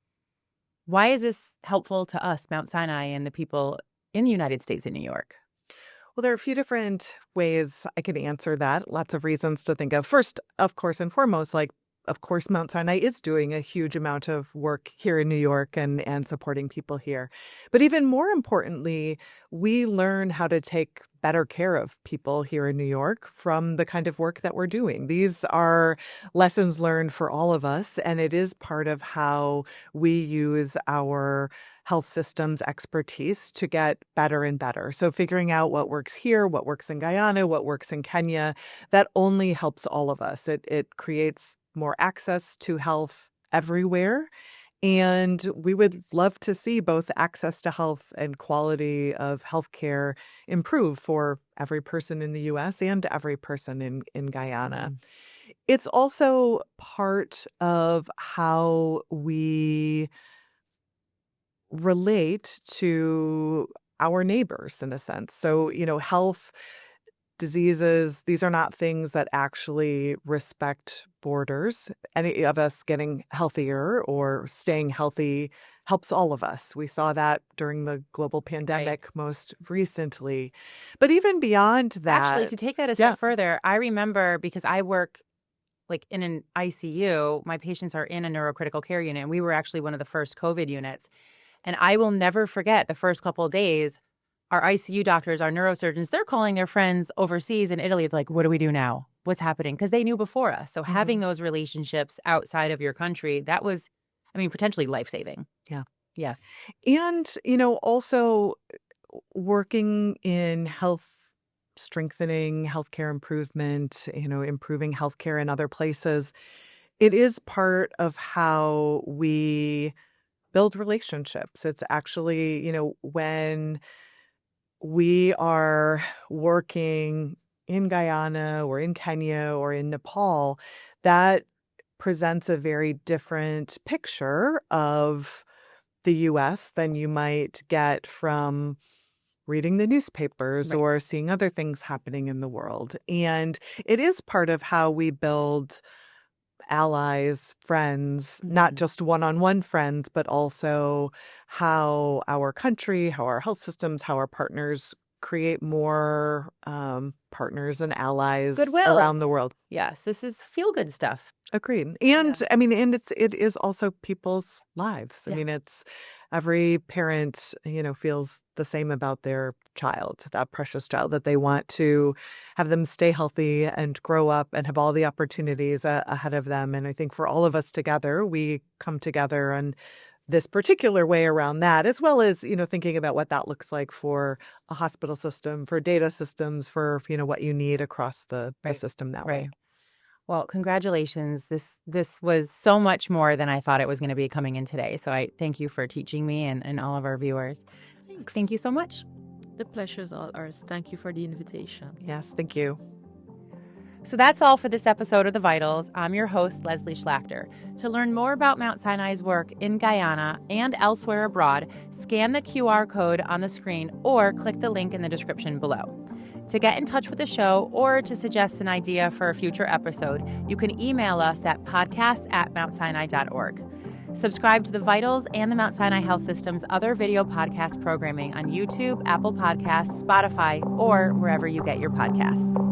why is this helpful to us, Mount Sinai, and the people in the United States and New York? Well, there are a few different ways I could answer that. Lots of reasons to think of. First, of course, and foremost, of course, Mount Sinai is doing a huge amount of work here in New York and supporting people here. But even more importantly, we learn how to take better care of people here in New York from the kind of work that we're doing. These are lessons learned for all of us, and it is part of how we use our health systems expertise to get better and better. So figuring out what works here, what works in Guyana, what works in Kenya, that only helps all of us. It creates more access to health everywhere. And we would love to see both access to health and quality of healthcare improve for every person in the U.S. and every person in Guyana. It's also part of how we relate to our neighbors in a sense. So, health, diseases, these are not things that actually respect borders. Any of us getting healthier or staying healthy helps all of us. We saw that during the global pandemic most recently. But even beyond that. Actually, to take that a step further, I remember because I work like in an ICU, my patients are in a neurocritical care unit, and we were actually one of the first COVID units. And I will never forget the first couple of days, our ICU doctors, our neurosurgeons, they're calling their friends overseas in Italy, like, what do we do now? What's happening? Because they knew before us. So having those relationships outside of your country, that was, potentially life-saving. Yeah. Yeah. And, also working in health strengthening, healthcare improvement, improving healthcare in other places, it is part of how we build relationships. It's actually, when we are working in Guyana or in Kenya or in Nepal, that presents a very different picture of the U.S. than you might get from reading the newspapers or seeing other things happening in the world. And it is part of how we build allies, friends, not just one-on-one friends, but also how our country, how our health systems, how our partners create more partners and allies Goodwill around the world. Yes, this is feel-good stuff. Agreed. And and it is also people's lives. Yeah. It's every parent, feels the same about their child, that precious child, that they want to have them stay healthy and grow up and have all the opportunities ahead of them. And I think for all of us together, we come together on this particular way around that, as well as, thinking about what that looks like for a hospital system, for data systems, for, what you need across the system that way. Well, congratulations. This was so much more than I thought it was going to be coming in today. So I thank you for teaching me and all of our viewers. Thanks. Thank you so much. The pleasure is all ours. Thank you for the invitation. Yes, thank you. So that's all for this episode of The Vitals. I'm your host, Leslie Schlachter. To learn more about Mount Sinai's work in Guyana and elsewhere abroad, scan the QR code on the screen or click the link in the description below. To get in touch with the show or to suggest an idea for a future episode, you can email us at podcasts@mountsinai.org. Subscribe to The Vitals and the Mount Sinai Health System's other video podcast programming on YouTube, Apple Podcasts, Spotify, or wherever you get your podcasts.